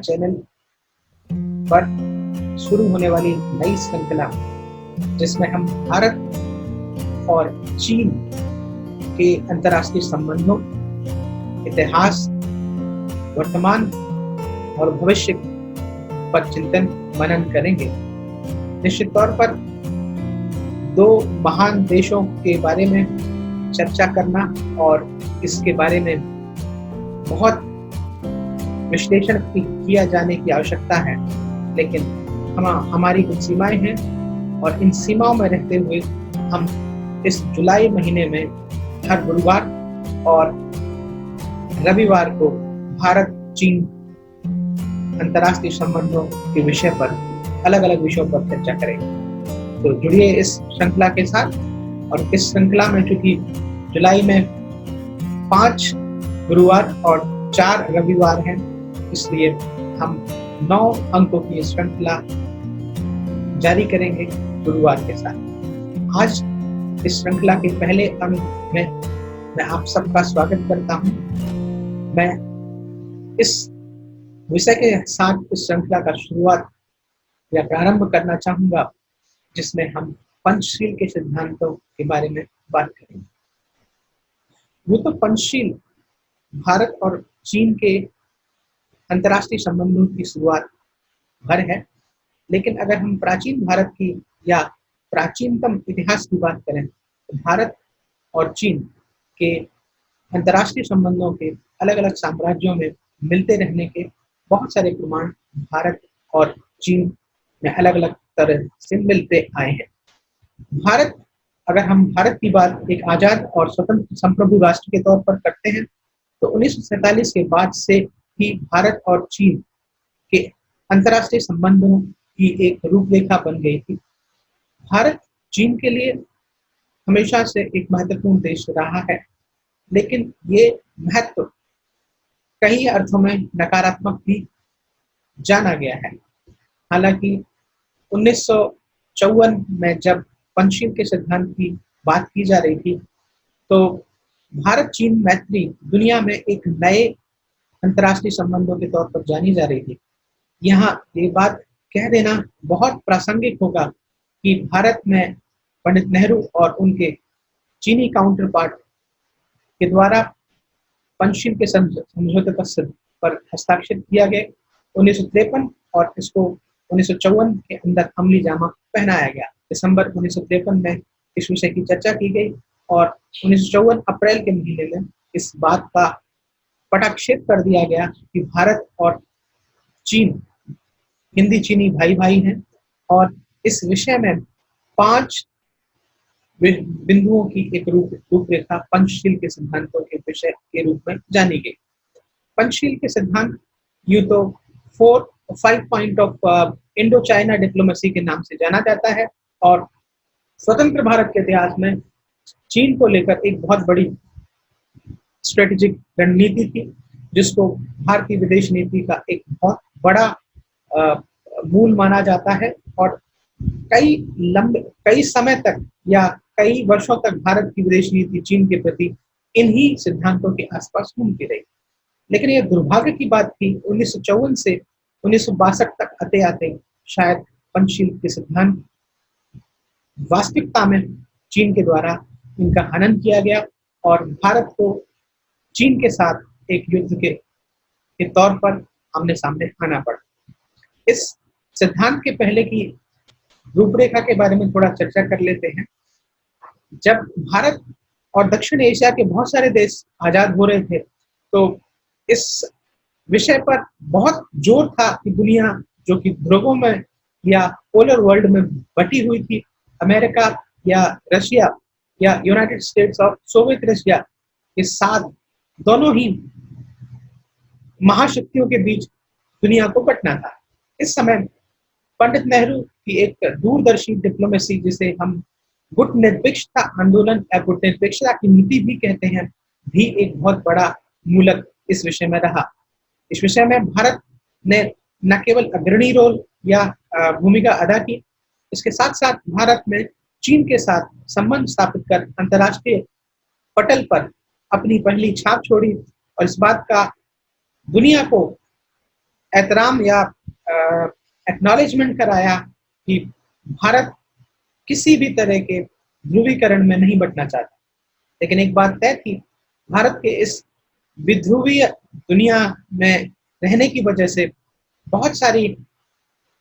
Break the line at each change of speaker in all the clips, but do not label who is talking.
Channel पर शुरू होने वाली नई श्रृंखला, जिसमें हम भारत और चीन के अंतर्राष्ट्रीय संबंधों, इतिहास, वर्तमान और भविष्य पर चिंतन मनन करेंगे। निश्चित तौर पर दो महान देशों के बारे में चर्चा करना और इसके बारे में बहुत विश्लेषण किया जाने की आवश्यकता है, लेकिन हमारी कुछ सीमाएं हैं और इन सीमाओं में रहते हुए हम इस जुलाई महीने में हर गुरुवार और रविवार को भारत चीन अंतर्राष्ट्रीय संबंधों के विषय पर अलग अलग विषयों पर चर्चा करेंगे। तो जुड़िए इस श्रृंखला के साथ। और इस श्रृंखला में चूंकि जुलाई में 5 गुरुवार और 4 रविवार हैं, इसलिए हम 9 अंकों की श्रृंखला जारी करेंगे गुरुवार के साथ। आज इस श्रृंखला के पहले अंक में मैं आप सबका स्वागत करता हूं। मैं इस विषय के साथ इस श्रृंखला का शुरुआत या प्रारंभ करना चाहूंगा, जिसमें हम पंचशील के सिद्धांतों के बारे में बात करेंगे। वो तो पंचशील भारत और चीन के अंतर्राष्ट्रीय संबंधों की शुरुआत भर है, लेकिन अगर हम प्राचीन भारत की या प्राचीनतम इतिहास की बात करें तो भारत और चीन के अंतर्राष्ट्रीय संबंधों के अलग अलग साम्राज्यों में मिलते रहने के बहुत सारे प्रमाण भारत और चीन में अलग अलग तरह से मिलते आए हैं। अगर हम भारत की बात एक आजाद और स्वतंत्र संप्रभु राष्ट्र के तौर पर करते हैं तो 1947 के बाद से ही भारत और चीन के अंतर्राष्ट्रीय संबंधों की एक रूपरेखा बन गई थी। भारत चीन के लिए हमेशा से एक महत्वपूर्ण देश रहा है, लेकिन ये महत्व कई अर्थों में नकारात्मक भी जाना गया है। हालांकि 1954 में जब पंचशील के सिद्धांत की बात की जा रही थी, तो भारत चीन मैत्री दुनिया में एक नए अंतर्राष्ट्रीय संबंधों के तौर पर जानी जा रही थी। यहाँ ये बात कह देना बहुत प्रासंगिक होगा कि भारत में पंडित नेहरू और उनके चीनी काउंटर पार्ट के द्वारा पंचशील के समझौते पर हस्ताक्षर किया गया 1953 और इसको 1954 के अंदर अमली जामा पहनाया गया। दिसंबर 1953 में इस विषय की चर्चा की गई और 1954 अप्रैल के महीने में इस बात का पटाक्षेप कर दिया गया कि भारत और चीन हिंदी चीनी भाई भाई हैं और इस विषय में 5 बिंदुओं की एक रूपरेखा पंचशील के सिद्धांतों के विषय के रूप में जानी गई। पंचशील के सिद्धांत यूं तो 5 point of Indo China diplomacy के नाम से जाना जाता है और स्वतंत्र भारत के इतिहास में चीन को लेकर एक बहुत बड़ी स्ट्रेटेजिक रणनीति थी, जिसको भारतीय विदेश नीति का एक बहुत बड़ा मूल माना जाता है और कई समय तक या कई वर्षों तक भारत की विदेश नीति चीन के प्रति इन्हीं सिद्धांतों के आसपास घूमती रही। लेकिन यह दुर्भाग्य की बात थी 1954 से 1962 तक आते आते शायद पंचशील के सिद्धांत वास्तविकता में चीन के द्वारा इनका हनन किया गया और भारत को चीन के साथ एक युद्ध के तौर पर आमने सामने आना पड़ा। इस सिद्धांत के पहले की रूपरेखा के बारे में थोड़ा चर्चा कर लेते हैं। जब भारत और दक्षिण एशिया के बहुत सारे देश आजाद हो रहे थे, तो इस विषय पर बहुत जोर था कि दुनिया जो कि ध्रुवों में या पोलर वर्ल्ड में बटी हुई थी, अमेरिका या रशिया या United states of Soviet Russia के साथ दोनों ही महाशक्तियों के बीच दुनिया को बंटना था। इस समय पंडित नेहरू की एक दूरदर्शी डिप्लोमेसी, जिसे हम गुटनिरपेक्षता आंदोलन या गुटनिरपेक्षता की नीति भी कहते हैं, भी एक बहुत बड़ा मूलक इस विषय में रहा। इस विषय में भारत ने न केवल अग्रणी रोल या भूमिका अदा की, इसके साथ साथ भारत में चीन के साथ संबंध स्थापित कर अंतर्राष्ट्रीय पटल पर अपनी पहली छाप छोड़ी और इस बात का दुनिया को एहतराम या एक्नॉलेजमेंट कराया कि भारत किसी भी तरह के ध्रुवीकरण में नहीं बंटना चाहता। लेकिन एक बात तय थी, भारत के इस विध्रुवीय दुनिया में रहने की वजह से बहुत सारी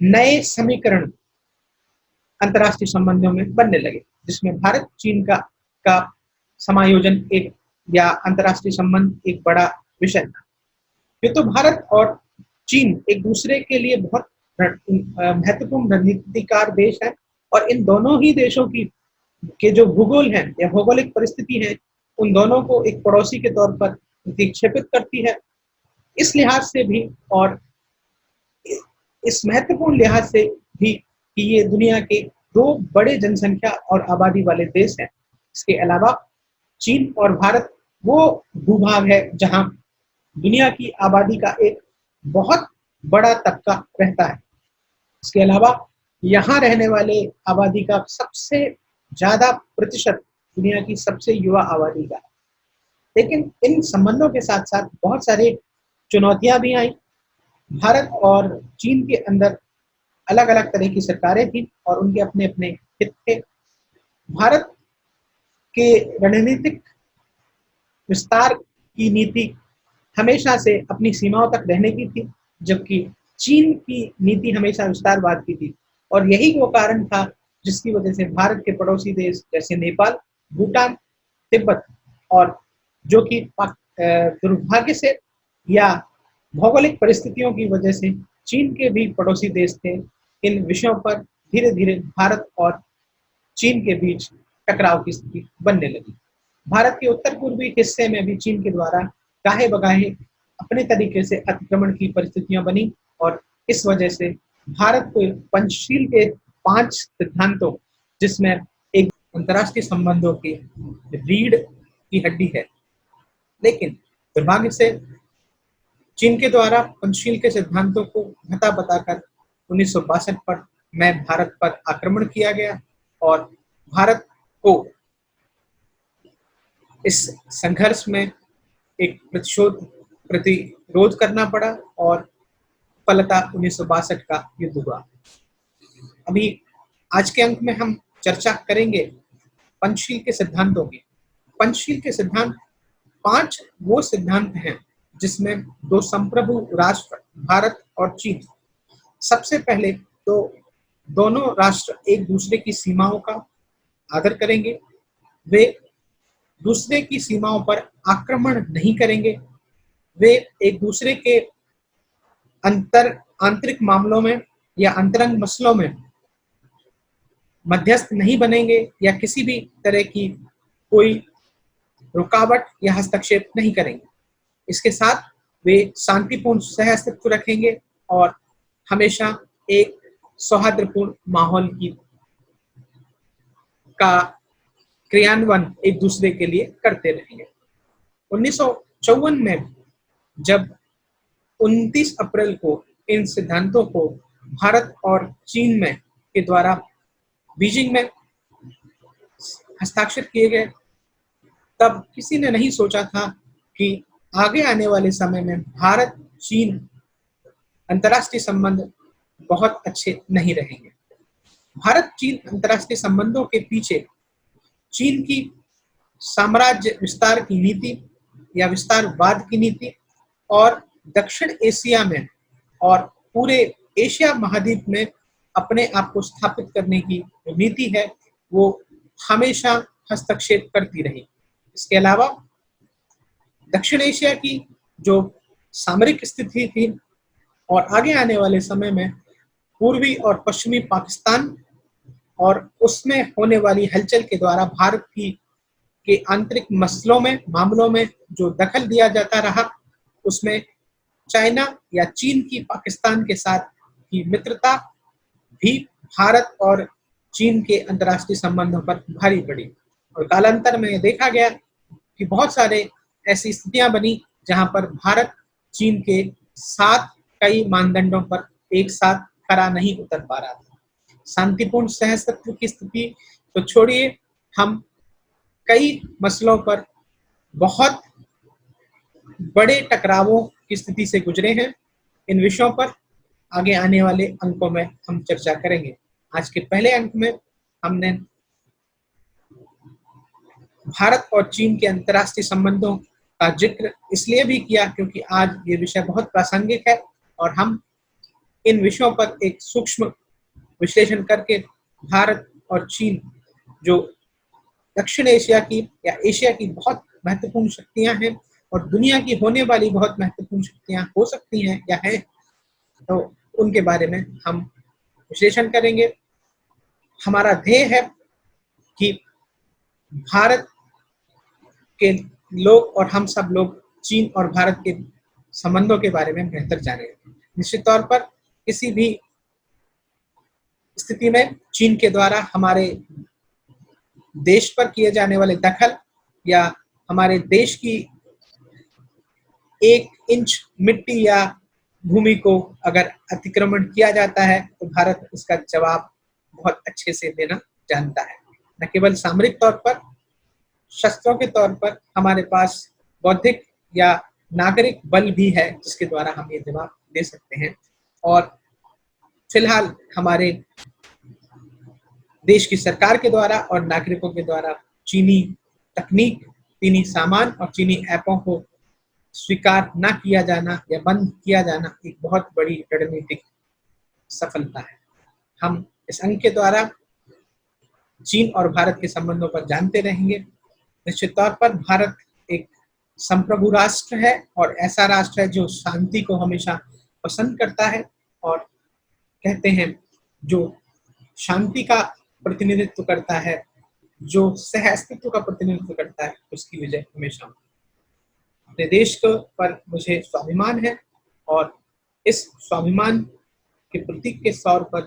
नए समीकरण अंतर्राष्ट्रीय संबंधों में बनने लगे, जिसमें भारत चीन का समायोजन एक या अंतर्राष्ट्रीय संबंध एक बड़ा विषय था। ये तो भारत और चीन एक दूसरे के लिए बहुत महत्वपूर्ण रणनीतिकार देश है, और इन दोनों ही देशों की के जो भूगोल है या भौगोलिक परिस्थिति है, उन दोनों को एक पड़ोसी के तौर पर प्रतिक्षेपित करती है। इस लिहाज से भी और इस महत्वपूर्ण लिहाज से भी कि ये दुनिया के दो बड़े जनसंख्या और आबादी वाले देश हैं। इसके अलावा चीन और भारत वो भूभाग है जहां दुनिया की आबादी का एक बहुत बड़ा तबका रहता है। इसके अलावा यहाँ रहने वाले आबादी का सबसे ज्यादा प्रतिशत दुनिया की सबसे युवा आबादी का है। लेकिन इन संबंधों के साथ साथ बहुत सारी चुनौतियां भी आई। भारत और चीन के अंदर अलग अलग तरह की सरकारें थी और उनके अपने अपने हित थे। भारत के रणनीतिक विस्तार की नीति हमेशा से अपनी सीमाओं तक रहने की थी, जबकि चीन की नीति हमेशा विस्तारवाद की थी। और यही वो कारण था जिसकी वजह से भारत के पड़ोसी देश जैसे नेपाल, भूटान, तिब्बत और जो कि दुर्भाग्य से या भौगोलिक परिस्थितियों की वजह से चीन के भी पड़ोसी देश थे, इन विषयों पर धीरे धीरे भारत और चीन के बीच टकराव की स्थिति बनने लगी। भारत के उत्तर पूर्वी हिस्से में भी चीन के द्वारा गाहे बगाहे अपने तरीके से अतिक्रमण की परिस्थितियां बनी, और इस वजह से भारत को पंचशील के 5 सिद्धांतों, जिसमें एक अंतर्राष्ट्रीय संबंधों की रीढ़ की हड्डी है, लेकिन दुर्भाग्य से चीन के द्वारा पंचशील के सिद्धांतों को घटा बताकर 1962 में भारत पर आक्रमण किया गया और भारत को इस संघर्ष में एक प्रतिरोध करना पड़ा और फलतः 1962 का युद्ध हुआ। अभी आज के अंक में हम चर्चा करेंगे पंचशील के सिद्धांतों की। पंचशील के सिद्धांत 5 वो सिद्धांत हैं जिसमें दो संप्रभु राष्ट्र भारत और चीन, सबसे पहले तो दोनों राष्ट्र एक दूसरे की सीमाओं का आदर करेंगे, वे दूसरे की सीमाओं पर आक्रमण नहीं करेंगे, वे एक दूसरे के आंतरिक मामलों में या अंतरंग मसलों में मध्यस्थ नहीं बनेंगे या किसी भी तरह की कोई रुकावट या हस्तक्षेप नहीं करेंगे। इसके साथ वे शांतिपूर्ण सहअस्तित्व रखेंगे और हमेशा एक सौहार्दपूर्ण माहौल का क्रियान्वयन एक दूसरे के लिए करते रहेंगे। 1954 में जब 29 अप्रैल को इन सिद्धांतों को भारत और चीन में के द्वारा बीजिंग में हस्ताक्षर किए गए, तब किसी ने नहीं सोचा था कि आगे आने वाले समय में भारत चीन अंतर्राष्ट्रीय संबंध बहुत अच्छे नहीं रहेंगे। भारत चीन अंतर्राष्ट्रीय संबंधों के पीछे चीन की साम्राज्य विस्तार की नीति या विस्तारवाद की नीति और दक्षिण एशिया में और पूरे एशिया महाद्वीप में अपने आप को स्थापित करने की नीति है, वो हमेशा हस्तक्षेप करती रही। इसके अलावा दक्षिण एशिया की जो सामरिक स्थिति थी और आगे आने वाले समय में पूर्वी और पश्चिमी पाकिस्तान और उसमें होने वाली हलचल के द्वारा भारत के आंतरिक मसलों में मामलों में जो दखल दिया जाता रहा, उसमें चाइना या चीन की पाकिस्तान के साथ की मित्रता भी भारत और चीन के अंतर्राष्ट्रीय संबंधों पर भारी पड़ी। और कालांतर में देखा गया कि बहुत सारे ऐसी स्थितियां बनी जहां पर भारत चीन के साथ कई मानदंडों पर एक साथ खरा नहीं उतर पा रहा था। शांतिपूर्ण सहअस्तित्व की स्थिति तो छोड़िए, हम कई मसलों पर बहुत बड़े टकरावों की स्थिति से गुजरे हैं इन विषयों पर आगे आने वाले अंकों में हम चर्चा करेंगे। आज के पहले अंक में हमने भारत और चीन के अंतर्राष्ट्रीय संबंधों का जिक्र इसलिए भी किया क्योंकि आज ये विषय बहुत प्रासंगिक है और हम इन विषयों पर एक सूक्ष्म विश्लेषण करके भारत और चीन जो दक्षिण एशिया की या एशिया की बहुत महत्वपूर्ण शक्तियां हैं और दुनिया की होने वाली बहुत महत्वपूर्ण शक्तियां हो सकती हैं या हैं, तो उनके बारे में हम विश्लेषण करेंगे। हमारा ध्येय है कि भारत के लोग और हम सब लोग चीन और भारत के संबंधों के बारे में बेहतर जानें। निश्चित तौर पर किसी भी स्थिति में चीन के द्वारा हमारे देश पर किए जाने वाले दखल या हमारे देश की 1 इंच मिट्टी या भूमि को अगर अतिक्रमण किया जाता है तो भारत उसका जवाब बहुत अच्छे से देना जानता है। न केवल सामरिक तौर पर, शस्त्रों के तौर पर हमारे पास बौद्धिक या नागरिक बल भी है जिसके द्वारा हम ये जवाब दे सकते हैं। और फिलहाल हमारे देश की सरकार के द्वारा और नागरिकों के द्वारा चीनी तकनीक, चीनी सामान और चीनी ऐपों को स्वीकार न किया जाना या बंद किया जाना एक बहुत बड़ी रणनीतिक सफलता है। हम इस अंक के द्वारा चीन और भारत के संबंधों पर जानते रहेंगे। निश्चित तौर पर भारत एक संप्रभु राष्ट्र है और ऐसा राष्ट्र है जो शांति को हमेशा पसंद करता है और कहते हैं जो शांति का प्रतिनिधित्व करता है, जो सह अस्तित्व का प्रतिनिधित्व करता है, उसकी विजय हमेशा। अपने देश पर मुझे स्वाभिमान है और इस स्वाभिमान के प्रतीक के तौर पर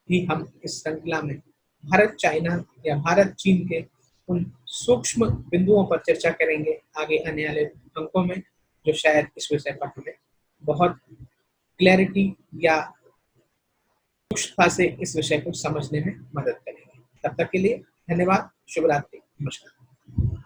भी हम इस श्रृंखला में भारत चाइना या भारत चीन के उन सूक्ष्म बिंदुओं पर चर्चा करेंगे आगे आने वाले अंकों में, जो शायद इस विषय पर हमें बहुत क्लैरिटी या सूक्ष्मता से इस विषय को समझने में मदद करेंगे। तब तक के लिए धन्यवाद। शुभ रात्रि। नमस्कार।